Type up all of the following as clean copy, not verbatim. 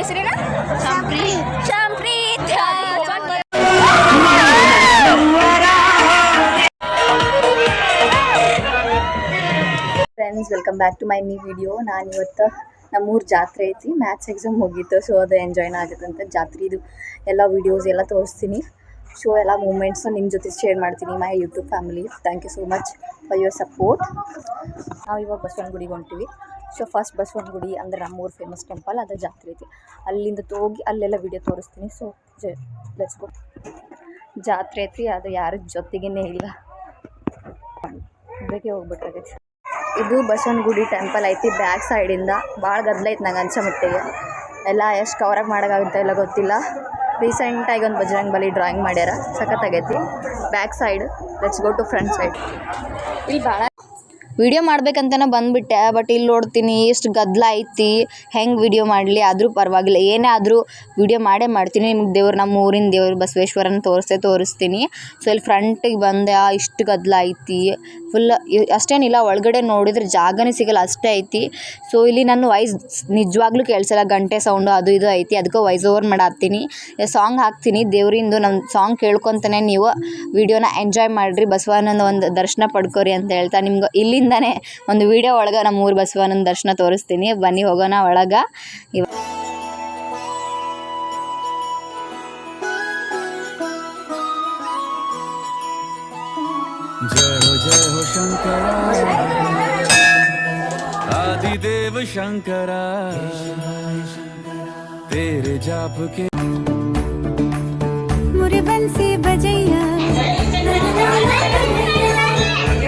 ಹೆಸರೇನ? Shampreeth. Friends, welcome back to my new video. ನಾನು ಇವತ್ತು ನಮ್ಮೂರು ಜಾತ್ರೆ ಐತಿ, ಮ್ಯಾಥ್ಸ್ ಎಕ್ಸಾಮ್ ಮುಗೀತು. ಸೊ ಅದು ಎಂಜಾಯ್ನ ಆಗುತ್ತಂತ ಜಾತ್ರೆದು ಎಲ್ಲ ವೀಡಿಯೋಸ್ ಎಲ್ಲ ತೋರಿಸ್ತೀನಿ. ಶೋ ಎಲ್ಲ ಮೂಮೆಂಟ್ಸು ನಿಮ್ಮ ಜೊತೆ ಶೇರ್ ಮಾಡ್ತೀನಿ. My YouTube family, thank you so much for your support. ನಾವು ಇವಾಗ ಬಸವನ ಗುಡಿಗೆ ಹೊಂಟಿವಿ. ಸೊ ಫಸ್ಟ್ ಬಸವನ ಗುಡಿ ಅಂದರೆ ನಮ್ಮೂರು ಫೇಮಸ್ ಟೆಂಪಲ್, ಅದು ಜಾತ್ರೆ ಐತಿ. ಅಲ್ಲಿಂದ ಹೋಗಿ ಅಲ್ಲೆಲ್ಲ ವೀಡಿಯೋ ತೋರಿಸ್ತೀನಿ. So let's go. ಜಾತ್ರೆ ಐತಿ, ಅದು ಯಾರ ಜೊತೆಗೇ ಇಲ್ಲ, ಬೇಕೆ ಹೋಗ್ಬೇಕಾಗೈತಿ. ಇದು ಬಸವನ ಗುಡಿ ಟೆಂಪಲ್ ಐತಿ. ಬ್ಯಾಕ್ ಸೈಡಿಂದ ಭಾಳ ಗದ್ದಲ ಐತಿ ನಂಗೆ ಅನ್ಸೋ ಮಟ್ಟಿಗೆ. ಎಲ್ಲ ಎಷ್ಟು ಕವರಾಗಿ ಮಾಡೋಕ್ಕಾಗುತ್ತೆ ಇಲ್ಲ ಗೊತ್ತಿಲ್ಲ. ರೀಸೆಂಟಾಗಿ ಒಂದು ಬಜರಂಗ್ ಬಲಿ ಡ್ರಾಯಿಂಗ್ ಮಾಡ್ಯಾರ, ಸಖತ್ತಾಗೈತಿ. Back side. Let's go to front side. ಇಲ್ಲಿ ಭಾಳ ವೀಡಿಯೋ ಮಾಡ್ಬೇಕಂತನೇ ಬಂದುಬಿಟ್ಟೆ, ಬಟ್ ಇಲ್ಲಿ ನೋಡ್ತೀನಿ ಎಷ್ಟು ಗದ್ದಲ ಐತಿ. ಹೆಂಗೆ ವೀಡಿಯೋ ಮಾಡಲಿ, ಆದರೂ ಪರವಾಗಿಲ್ಲ, ಏನೇ ಆದರೂ ವೀಡಿಯೋ ಮಾಡೇ ಮಾಡ್ತೀನಿ. ನಿಮ್ಗೆ ದೇವ್ರು, ನಮ್ಮ ಊರಿನ ದೇವ್ರು ಬಸವೇಶ್ವರನ ತೋರಿಸ್ತೀನಿ. ಸೊ ಇಲ್ಲಿ ಫ್ರಂಟಿಗೆ ಬಂದೆ, ಇಷ್ಟು ಗದ್ದಲ ಐತಿ ಫುಲ್. ಅಷ್ಟೇನಿಲ್ಲ, ಒಳಗಡೆ ನೋಡಿದ್ರೆ ಜಾಗನೇ ಸಿಗಲ್ಲ, ಅಷ್ಟೇ ಐತಿ. ಸೊ ಇಲ್ಲಿ ನನ್ನ ವಾಯ್ಸ್ ನಿಜವಾಗ್ಲೂ ಕೇಳಿಸಲ್ಲ, ಗಂಟೆ ಸೌಂಡು ಅದು ಇದು ಐತಿ. ಅದಕ್ಕೆ ವಾಯ್ಸ್ ಓವರ್ ಮಾಡಾಕ್ತೀನಿ, ಸಾಂಗ್ ಹಾಕ್ತೀನಿ ದೇವರಿಂದು. ನಮ್ಮ ಸಾಂಗ್ ಕೇಳ್ಕೊತಾನೆ ನೀವು ವೀಡಿಯೋನ ಎಂಜಾಯ್ ಮಾಡಿರಿ, ಬಸವಣ್ಣನ ಒಂದು ದರ್ಶನ ಪಡ್ಕೋರಿ ಅಂತ ಹೇಳ್ತಾ ನಿಮ್ಗೆ ಇಲ್ಲಿಂದನೇ ಒಂದು ವೀಡಿಯೋ ಒಳಗೆ ನಮ್ಮ ಊರು ಬಸವಣ್ಣನ ದರ್ಶನ ತೋರಿಸ್ತೀನಿ. ಬನ್ನಿ ಹೋಗೋಣ ಒಳಗೆ. जय हो शंकरा, आदिदेव शंकरा, तेरे जाप के मुरे बंसी बजैया,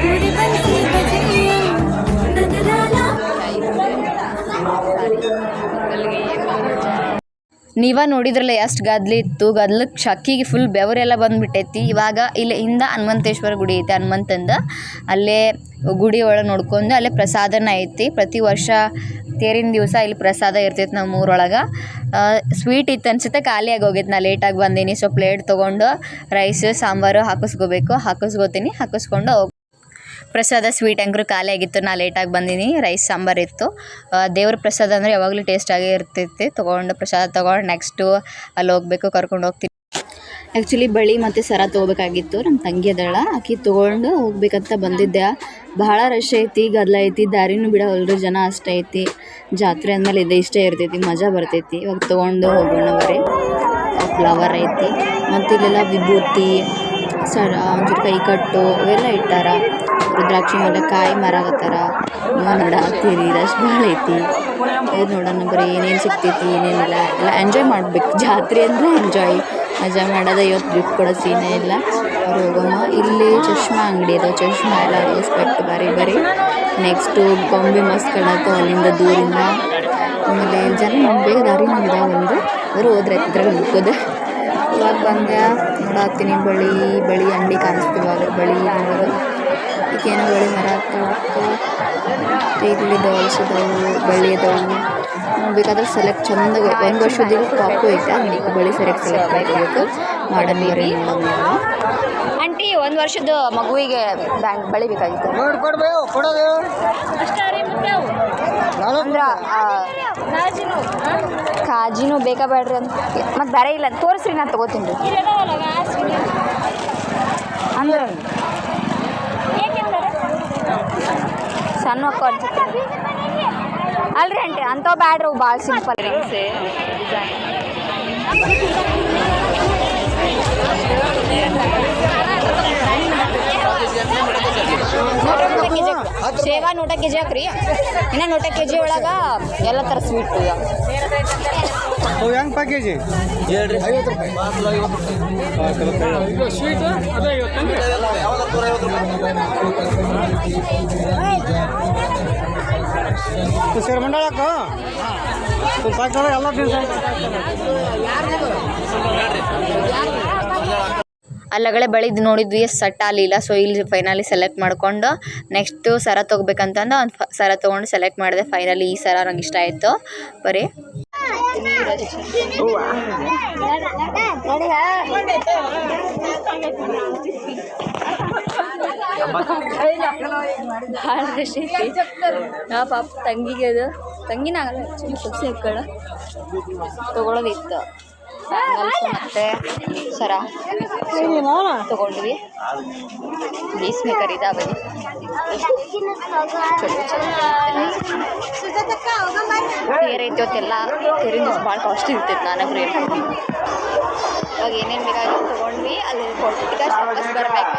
मुरे बंसी बजैया. ನೀವ ನೋಡಿದ್ರಲ್ಲ ಎಷ್ಟು ಗದ್ದಲ ಇತ್ತು. ಗದ್ದಲಕ್ಕೆ ಶಕ್ಕಿಗೆ ಫುಲ್ ಬೆವರೆಲ್ಲ ಬಂದುಬಿಟ್ಟೈತಿ. ಇವಾಗ ಇಲ್ಲಿ ಇಂದ ಹನುಮಂತೇಶ್ವರ ಗುಡಿ ಐತೆ, ಹನುಮಂತಂದು. ಅಲ್ಲೇ ಗುಡಿ ಒಳಗೆ ನೋಡ್ಕೊಂಡು ಅಲ್ಲೇ ಪ್ರಸಾದನ ಐತಿ. ಪ್ರತಿ ವರ್ಷ ತೇರಿನ ದಿವಸ ಇಲ್ಲಿ ಪ್ರಸಾದ ಇರ್ತೈತೆ ನಮ್ಮ ಊರೊಳಗೆ. ಸ್ವೀಟ್ ಇತ್ತು ಅನ್ಸುತ್ತೆ, ಖಾಲಿಯಾಗಿ ಹೋಗೈತೆ. ನಾ ಲೇಟಾಗಿ ಬಂದೀನಿ. ಸೊ ಪ್ಲೇಟ್ ತೊಗೊಂಡು ರೈಸ್ ಸಾಂಬಾರು ಹಾಕಿಸ್ಕೊಂಡು ಪ್ರಸಾದ ಸ್ವೀಟ್ ಅಂಕರು ಖಾಲಿ ಆಗಿತ್ತು. ನಾ ಲೇಟಾಗಿ ಬಂದೀನಿ. ರೈಸ್ ಸಾಂಬಾರು ಇತ್ತು. ದೇವ್ರ ಪ್ರಸಾದ ಅಂದರೆ ಯಾವಾಗಲೂ ಟೇಸ್ಟಾಗೇ ಇರ್ತೈತಿ. ಪ್ರಸಾದ ತೊಗೊಂಡು ನೆಕ್ಸ್ಟು ಅಲ್ಲಿ ಹೋಗ್ಬೇಕು, ಕರ್ಕೊಂಡು ಹೋಗ್ತೀನಿ. ಆ್ಯಕ್ಚುಲಿ ಬಳಿ ಮತ್ತು ಸರ ತೊಗೋಬೇಕಾಗಿತ್ತು. ನಮ್ಮ ತಂಗಿ ಅದಳ, ಆಕಿ ತೊಗೊಂಡು ಹೋಗ್ಬೇಕಂತ ಬಂದಿದ್ದೆ. ಭಾಳ ರಶ್ ಐತಿ, ಗದ್ದಲ ಐತಿ, ದಾರಿನೂ ಬಿಡೋವಲ್ರು, ಜನ ಅಷ್ಟೇ ಐತಿ. ಜಾತ್ರೆ ಅಂದಮೇಲೆ ಇದೇ ಇಷ್ಟೇ ಇರ್ತೈತಿ, ಮಜಾ ಬರ್ತೈತಿ. ಇವಾಗ ತೊಗೊಂಡು ಹೋಗೋಣ ಬರೀ. ಫ್ಲವರ್ ಐತಿ, ಮತ್ತು ಇಲ್ಲೆಲ್ಲ ವಿಭೂತಿ, ಸರ, ಒಂಚೂರು ಕೈ ಕಟ್ಟು ಇವೆಲ್ಲ ಇಟ್ಟಾರ. ರುದ್ರಾಕ್ಷಿ ಮೇಲೆ ಕಾಯಿ ಮಾರಾಕತ್ತಾರ. ನೀವು ನೋಡತ್ತೀರಿ, ರಶ್ ಭಾಳ ಐತಿ. ಇದು ನೋಡೋಣ ಬರೀ ಏನೇನು ಸಿಗ್ತೈತಿ ಏನೇನಿಲ್ಲ ಎಲ್ಲ ಎಂಜಾಯ್ ಮಾಡಬೇಕು. ಜಾತ್ರೆ ಅಂದರೆ ಎಂಜಾಯ್, ಮಜಾ ಮಾಡೋದು. ಇವತ್ತು ಗಿಫ್ಟ್ ಕೊಡೋ ಸೀನೇ ಇಲ್ಲ. ಅವ್ರು ಹೋಗೋಣ. ಇಲ್ಲಿ ಚಶ್ಮಾ ಅಂಗಡಿ ಇದೆ, ಚಶ್ಮಾ ಎಲ್ಲ ರೆಸ್ಪೆಕ್ಟ್ ಬರೀ. ನೆಕ್ಸ್ಟು ಗೊಂಬೆ ಮಸ್ತ್ ಕಾಣತ್ತು ಅಲ್ಲಿಂದ ದೂರಿಂದ. ಆಮೇಲೆ ಜನ ಬೇಗ ದಾರಿ ಇದಾವೆ, ಒಂದು ಅವರು ಹೋದ್ರೆ ಇದ್ರಾಗ ಮುಕ್ಕೋದು. ಇವಾಗ ಬಂದೆ ನೋಡತ್ತೀನಿ, ಬಳಿ ಅಂಗಡಿ ಕಾಣಿಸ್ತೀವಾಗ. ಬಳಿ ನೋಡೋದು ಈಗೇನು ಬಳಿ ಮರ ಆಗ್ತಾವೆ. ಇಲ್ಲಿ ಡಾಲ್ಸ್ ಇದಾವೆ, ಬಳಿ ಇದಾವೆ. ಬೇಕಾದ್ರೆ ಸೆಲೆಕ್ಟ್ ಚಂದಾಗಿ ಒಂದು ವರ್ಷದಿಂದ ಪಾಪು ಐತೆ, ಅದಕ್ಕೆ ಬಳಿ ಸರಿಯಾಗಿ ಸೆಲೆಕ್ಟ್ ಮಾಡಬೇಕು. ಮಾಡನ್ ಬರೀ ನೋಡೋದು. ಆಂಟಿ, ಒಂದು ವರ್ಷದ ಮಗುವಿಗೆ ಬಳಿ ಬೇಕಾಗಿತ್ತು ಅಂದ್ರೆ ಕಾಜಿನೂ ಬೇಕಾ ಬೇಡ್ರಿ ಅಂತ. ಮತ್ತು ಬೇರೆ ಇಲ್ಲ ತೋರಿಸ್ರಿ, ನಾನು ತೊಗೋತೀನಿ ರೀ. ಅಂದ್ರೆ ಸಣ್ಣ ಮಕ್ಕಳು ಅನ್ಸುತ್ತೆ ಅಲ್ರಿ ಆಂಟಿ, ಅಂಥವು ಬ್ಯಾಡ್ರಿ, ಅವು ಭಾಳ ಸಿಂಪಲ್ ರೀ. ಸೇವಾ 100 kg ಹಾಕ್ರಿ. ಇನ್ನು 100 kg ಒಳಗೆ ಎಲ್ಲ ಥರ ಸ್ವೀಟ್ ಹೆಂಗೆ ಪ್ಯಾಕೇಜಿ ಹೇಳ್ರಿ? 50 ರೂಪಾಯಿ ಸ್ವೀಟ್, ಅದೇ 50 ಸೇರ್ ಮಂಡಳಕ್ಕ ಎಲ್ಲ ಅಲ್ಲಗಳೇ ಬಳಿದು ನೋಡಿದ್ವಿ, ಸೆಟ್ ಆಗಲಿಲ್ಲ. ಸೊ ಇಲ್ಲಿ ಫೈನಲಿ ಸೆಲೆಕ್ಟ್ ಮಾಡ್ಕೊಂಡು ನೆಕ್ಸ್ಟು ಸರ ತೊಗೋಬೇಕಂತಂದು ಒಂದು ಸರ ತೊಗೊಂಡು ಸೆಲೆಕ್ಟ್ ಮಾಡಿದೆ. ಫೈನಲಿ ಈ ಸರ ನಂಗೆ ಇಷ್ಟ ಆಯಿತು. ಬರೀ ಭಾಳ ರಶ್ ಐತಿ ನಾ ಪಾಪ ತಂಗಿಗೆ ಅದು ತಂಗಿನಾಗಲ್ಲ ಆ್ಯಕ್ಚುಲಿ ಸೊಸೆ ಮಕ್ಕಳ ತೊಗೊಳೋದಿತ್ತು ಬ್ಯಾಂಗಲ್ಸು ಮತ್ತು ಸರ ತೊಗೊಂಡ್ವಿ ಬೀಸ್ ಮೇಕರ್ ಇದಾವೆ ತೇರ್ ಐತಿ ಅವತ್ತೆಲ್ಲ ತೇರಿನ ದಿವ್ಸ ಭಾಳ ಕಾಸ್ಟ್ಲಿ ಇರ್ತೈತೆ ನನಗೆ ರೇಟ್ ಇವಾಗ ಏನೇನು ಬೇಕಾಗಿತ್ತು ತೊಗೊಂಡ್ವಿ ಅಲ್ಲಿ ಕೊಟ್ಟಿಗೆ ವಾಪಸ್ ಬರ್ಬೇಕು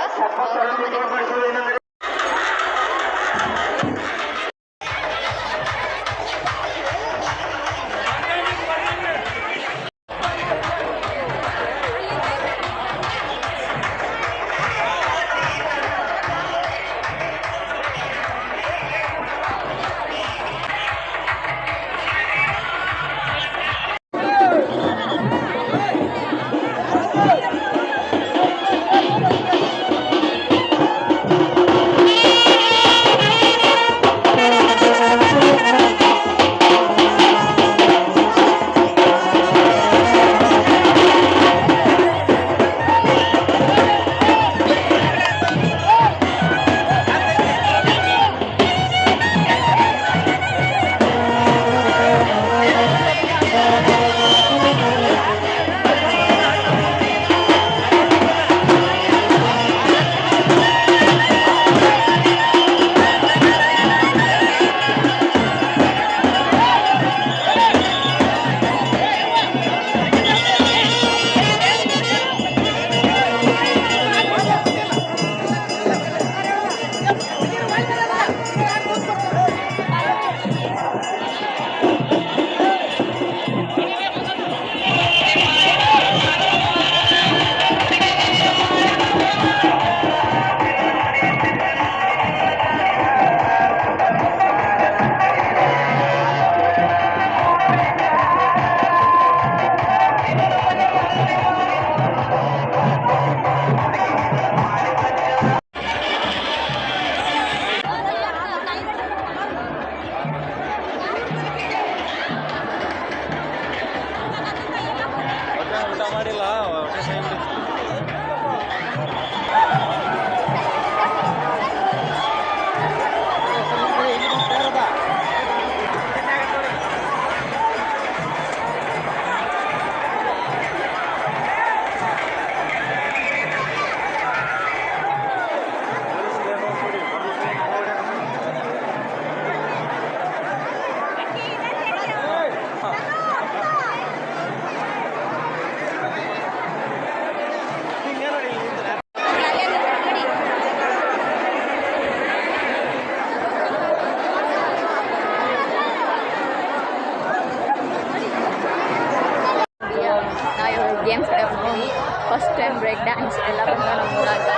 ಗೇಮ್ಸ್ ಕಡೆ ಬಂದೀವಿ ಫಸ್ಟ್ ಟೈಮ್ ಬ್ರೇಕ್ ಡ್ಯಾನ್ಸ್ ಎಲ್ಲ ಬಂದ ನಮ್ಮ ಊರಾಗ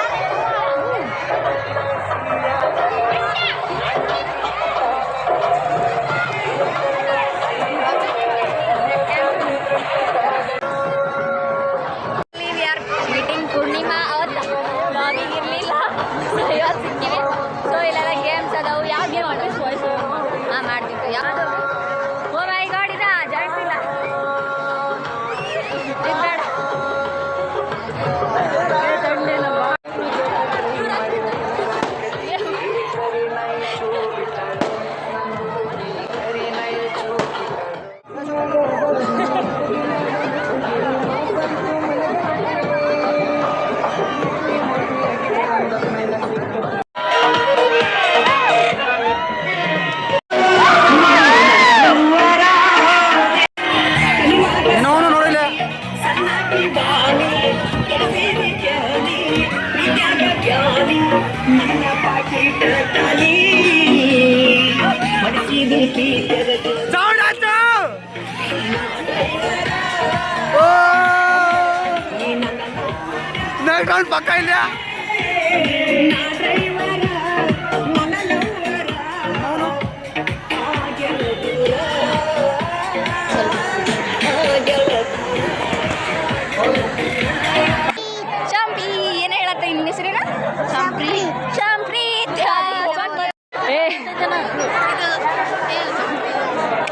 ಮೀಟಿಂಗ್ ಪೂರ್ಣಿಮಾ ಅವತ್ತು ಲಾಗಿಗೆ ಇರಲಿಲ್ಲ ಸೊ ಇವತ್ತು ಸಿಕ್ಕಿವಿ ಸೊ ಇಲ್ಲೆಲ್ಲ ಗೇಮ್ಸ್ ಅದಾವು ಯಾವ ಗೇಮ್ ಆಡ್ತೀವಿ ಹಾಂ ಮಾಡ್ತಿತ್ತು ಯಾವುದು ಓ ಮೈ ಗಾಡ್ ಇದ ಜಾಯಿಂಟ್ ಇಲ್ಲ ಬೇಡ ಪಕ್ಕ ಇಲ್ಲ ಶಾಂಪ್ರಿ ಏನು ಹೇಳತ್ತ ನಿನ್ನ ಹೆಸರೇನ ಶಾಂಪ್ರಿ ಶಾಂಪ್ರಿ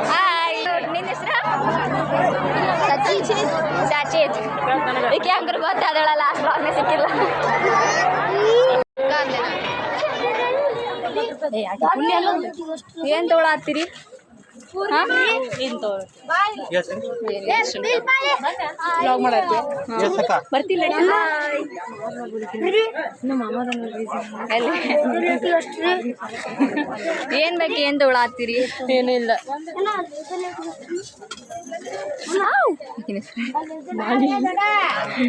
ಹಾಯ್ ನಿನ್ನ ಹೆಸರು ಸಚಿತ್ ಸಚಿತ್ ಏಕೆ ಹಂಗಾರೆ ಗೊತ್ತಾದಳ ಲಾಸ್ಟ್ ಬ್ಲಾಗ್ನೇ ಸಿಕ್ಕಿಲ್ಲ ಏನು ತೊಗೊಳತ್ತೀರಿ ಬರ್ತಿಲ್ಲ ಏನ್ ಬೇಕು ಏನ್ ತೊಗೊಳತ್ತೀರಿ ಏನೂ ಇಲ್ಲ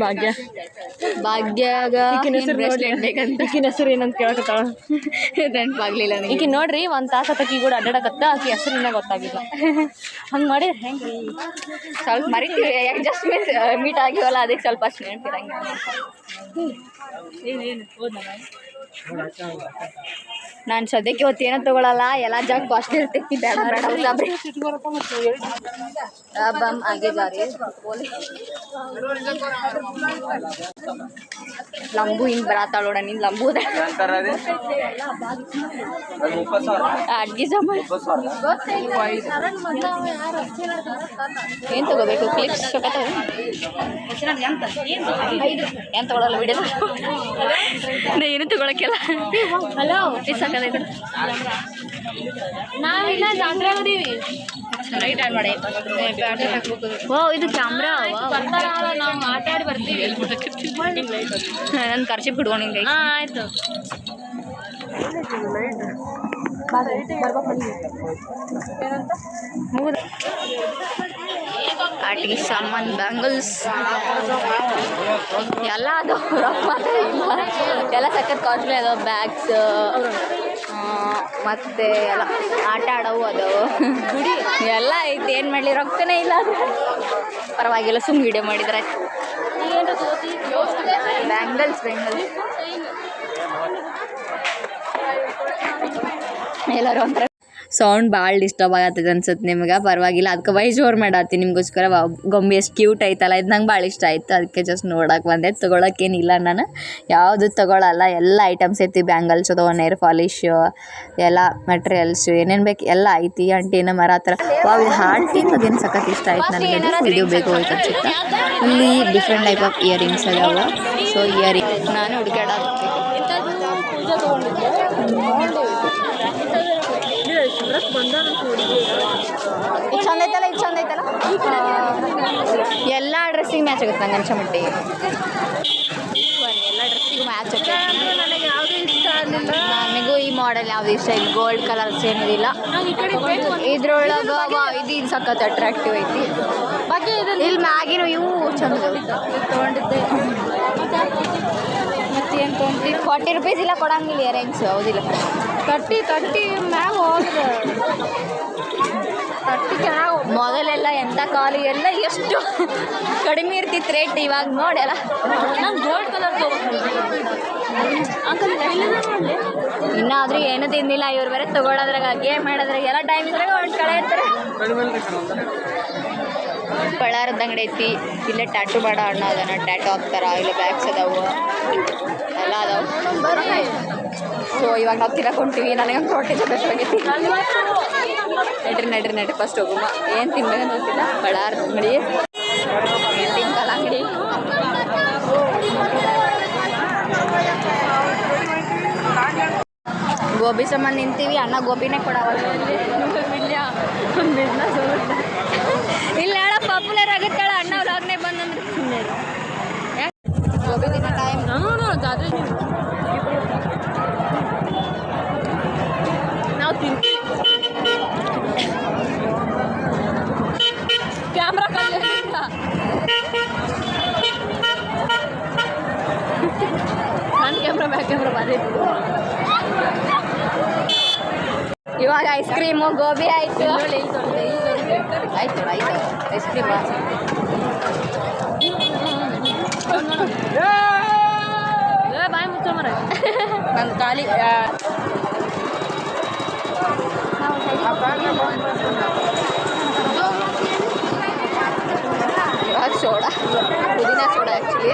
ಭಾಗ್ಯ ಭಾಗ್ಯಾಗ ಈಕಿನ ಹೆಸರು ಏನಂತ ಕೇಳಕತ್ತಾಳ ನೆನಪಾಗ್ಲಿಲ್ಲ ಈಕಿ ನೋಡ್ರಿ ಒಂದ್ ತಾಸ ಆಕಿ ಕೂಡ ಅಡ್ಡಾಡಕತ್ತ ಆಕಿ ಹೆಸರು ಇನ್ನೂ ಗೊತ್ತಾಗಿಲ್ಲ ಹಂಗೆ ಮಾಡಿದ್ರೆ ಹೆಂಗೆ ಸ್ವಲ್ಪ ಮರಿತೀವಿ ಜಸ್ಟ್ ಮೀಟ್ ಆಗಿವಲ್ಲ ಅದಕ್ಕೆ ಸ್ವಲ್ಪ ಅಷ್ಟು ನೆನಪಿರಂಗೆ ನಾನು ಸದ್ಯಕ್ಕೆ ಇವತ್ತು ಏನೋ ತೊಗೊಳಲ್ಲ ಎಲ್ಲ ಜಾಗ ಕಾಸ್ಟ್ಲಿ ಇರ್ತೈತಿ ಬೇಡ ಬೇಡ अब हम आगे जा रहे हैं ಲಂಬು ಹಿಂಗೆ ಬರತ್ತಾಳ ನೋಡ ನೀನು ಲಂಬು ಅಡ್ಗೆ ಸಾಮಾನು ಏನು ತಗೋಬೇಕು ಕ್ಲಿಪ್ಸ್ ಏನು ತಗೊಳಲ್ಲ ಬಿಡ ಏನು ತಗೊಳಕ್ಕೆಲ್ಲ ಹಲೋ ಸಾಕದೈತೆ ನಾವಿಲ್ಲ ಜಾತ್ರೆ ಅದೀವಿ ಲೈಟ್ ಆನ್ ಮಾಡಿ ಓ ಇದು ಕ್ಯಾಮ್ರಾ ನಾವು ಮಾತಾಡಿ ಬರ್ತೀವಿ ನನ್ನ ಖರ್ಚಿಗೆ ಬಿಡ್ಕೊಂಡು ಹಿಂಗೆ ಆಯಿತು ಆಟಿಗೆ ಸಾಮಾನು ಬ್ಯಾಂಗಲ್ಸ್ ಎಲ್ಲ ಅದು ಎಲ್ಲ ಸಖತ್ ಕಾಸ್ಟ್ಲಿ ಅದಾವ ಬ್ಯಾಗ್ಸ್ ಮತ್ತು ಎಲ್ಲ ಆಟ ಆಡವು ಅದಾವು ಎಲ್ಲ ಐತಿ ಏನು ಮಾಡಲಿ ರೊಕ್ಕನೇ ಇಲ್ಲ ಅದು ಪರವಾಗಿಲ್ಲ ಸುಮ್ಮನೆ ವಿಡಿಯೋ ಮಾಡಿದ್ರೆ ಬ್ಯಾಂಗಲ್ಸ್ ಎಲ್ಲರೂ ಒಂಥರ ಸೌಂಡ್ ಭಾಳ ಡಿಸ್ಟರ್ಬ್ ಆಗತ್ತದ ಅನ್ಸುತ್ತೆ ನಿಮ್ಗೆ ಪರವಾಗಿಲ್ಲ ಅದಕ್ಕೆ ವೈಸ್ ಓವರ್ ಮಾಡತ್ತಿ ನಿಮಗೋಸ್ಕರ ಗೊಂಬೆ ಎಷ್ಟು ಕ್ಯೂಟ್ ಐತಲ್ಲ ಇದು ನಂಗೆ ಭಾಳ ಇಷ್ಟ ಆಯಿತು ಅದಕ್ಕೆ ಜಸ್ಟ್ ನೋಡೋಕೆ ಬಂದೆ ತೊಗೊಳಕ್ಕೇನಿಲ್ಲ ನಾನು ಯಾವುದು ತೊಗೊಳಲ್ಲ ಎಲ್ಲ ಐಟಮ್ಸ್ ಐತಿ ಬ್ಯಾಂಗಲ್ಸ್ ಅದಾವ ನೇರ್ ಪಾಲಿಶ್ ಎಲ್ಲ ಮೆಟೀರಿಯಲ್ಸ್ ಏನೇನು ಬೇಕು ಎಲ್ಲ ಐತಿ ಅಂಟಿನ ಮರ ಆ ಥರ ಇದು ಹಾರ್ಟಿನ ಅದೇನು ಸಖತ್ ಇಷ್ಟ ಆಯ್ತು ನನಗೆ ವಿಡಿಯೋ ಬೇಕು ಹೋಯ್ತು ಅನ್ಸುತ್ತೆ ಇಲ್ಲಿ ಡಿಫ್ರೆಂಟ್ ಟೈಪ್ ಆಫ್ ಇಯರಿಂಗ್ಸ್ ಅದಾವ ಸೊ ಇಯರಿಂಗ್ ನಾನು ಹುಡುಕಾಡೋದು ಚಂದ ಐತಲ್ಲ ಎಲ್ಲ ಡ್ರೆಸ್ಸಿಗೆ ಮ್ಯಾಚ್ ಆಗುತ್ತೆ ನಂಗೆ ಅನ್ಸೋ ಮಟ್ಟಿಗೆ ಎಲ್ಲ ಡ್ರೆಸ್ಸಿಗೂ ಮ್ಯಾಚ್ ಆಗುತ್ತೆ ನನಗೆ ಯಾವುದು ಇಷ್ಟ ಆಗಲಿಲ್ಲ ನನಗೂ ಈ ಮಾಡೆಲ್ ಯಾವುದು ಇಷ್ಟ ಇಲ್ಲ ಗೋಲ್ಡ್ ಕಲರ್ಸ್ ಏನಿಲ್ಲ ಇದ್ರೊಳಗೆ ಇದು ಸಖತ್ ಅಟ್ರಾಕ್ಟಿವ್ ಐತಿ ಇಲ್ಲಿ ಮ್ಯಾಗಿನೂ ಇವು ಚಂದ ತೊಗೊಂಡಿದ್ದೆ ಮತ್ತೇನು ತೊಗೊಂಡು 40 ರೂಪೀಸ್ ಇಲ್ಲ ಕೊಡಂಗಿಲ್ಲ ಇಯರಿಂಗ್ಸ್ ಹೌದಿಲ್ಲ 30 ಮ್ಯಾಗ ಹೋದ್ರೆ 30 ಚೆನ್ನಾಗಿ ಮೊದಲೆಲ್ಲ ಎಂಥ ಕಾಲು ಎಲ್ಲ ಎಷ್ಟು ಕಡಿಮೆ ಇರ್ತಿತ್ತು ರೇಟ್ ಇವಾಗ ನೋಡಲ್ಲ ನಾನು ಗೋಲ್ಡ್ ಕಲರ್ ಇನ್ನಾದರೂ ಏನೂ ತಿಂದಿಲ್ಲ ಇವ್ರು ಬೇರೆ ತೊಗೊಳೋದ್ರಾಗ ಗೇಮ್ ಮಾಡೋದ್ರಾಗ ಎಲ್ಲ ಟೈಮ್ ಇದ್ರಾಗ ಒಂದು ಕಡೆ ಇರ್ತಾರೆ ಬಳ್ಳಾರದ ಅಂಗಡಿ ಐತಿ ಇಲ್ಲೇ ಟ್ಯಾಟು ಮಾಡೋ ಅಣ್ಣ ಅದನ್ನ ಟ್ಯಾಟು ಹಾಕ್ತಾರ ಇಲ್ಲ ಬ್ಯಾಗ್ಸ್ ಅದಾವು ಎಲ್ಲ ಅದಾವು ಸೊ ಇವಾಗ ನಾವು ತಿನ್ನಕೊಂತೀವಿ ನನಗಂತೂ ಹೊಟ್ಟೆ ಜೊತೆಗೈತಿ ನಡ್ರಿ ಫಸ್ಟ್ ಹೋಗುವ ಏನು ತಿನ್ಬೇಕಂತ ಗೊತ್ತಿಲ್ಲ ಬಳ್ಳಾರದ ಅಂಗಡಿ ಪಿಂಕಲ್ ಅಂಗಡಿ ಗೋಬಿ ಸಾಮಾನು ನಿಂತೀವಿ ಅಣ್ಣ ಗೋಬಿನೇ ಕೊಡವಲ್ಲ ಇಲ್ಲ ಹೇಳ ಪಾಪ್ಯುಲರ್ ಆಗುತ್ತಾಳ ಅಣ್ಣ ವ್ಲಾಗ್ನೇ ಬಂದಂದ್ರೆ ಸುಮ್ಮನೆ ಗೋಬಿ ದಿನ ಟೈಮ್ ನಾವು ತಿಂತೀವಿ ಕ್ಯಾಮ್ರಾ ನನ್ನ ಕ್ಯಾಮ್ರಾ ಬ್ಯಾಕ್ ಕ್ಯಾಮ್ರಾ ಬಾರಿ ಇವಾಗ ಐಸ್ ಕ್ರೀಮು ಗೋಬಿ ಆಯಿತು ಆಯ್ತು ಐಸ್ ಕ್ರೀಮ್ ಬಾಯ್ ಮುಚ್ಚ ಮರ ನನ್ನ ಖಾಲಿ ಇವಾಗ ಸೋಡಾ ಪುದೀನ ಸೋಡಾ ಆ್ಯಕ್ಚುಲಿ